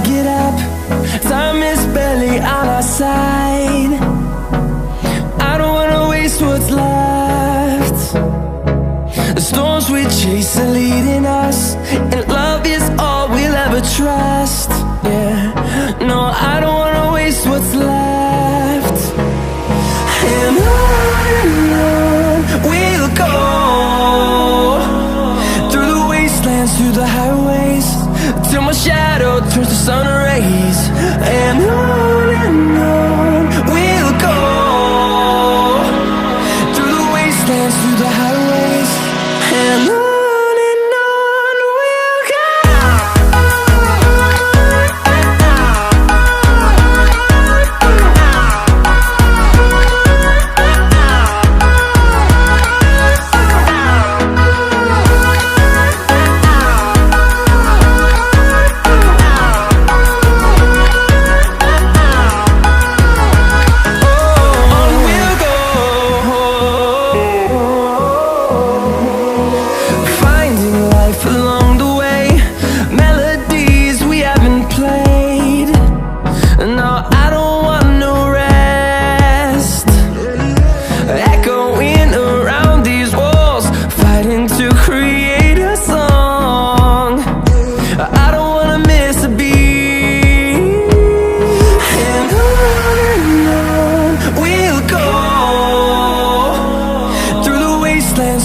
get up, time is barely on our side. I don't wanna waste what's left. The storms we chase are leading us, and love is all we'll ever trust. Yeah, no, I don't wanna waste what's left. And on we'll go, through the wastelands, through the highways, till my shadow turns to sun rays. And on we'll go, through the wastelands, through the highways, and on we'll go.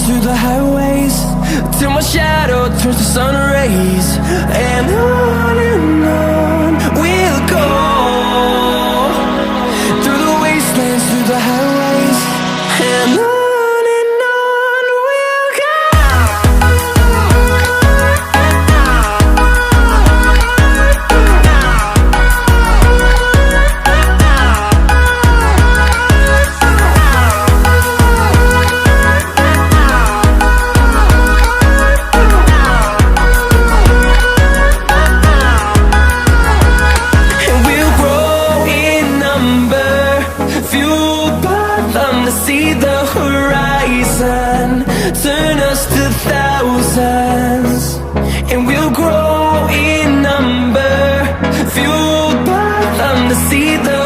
Through the highways, till my shadow turns to sun rays. And on we'll go, through the wastelands, through the highways, and on we'll go. See the horizon, turn us to thousands, and we'll grow in number, fueled by them to see the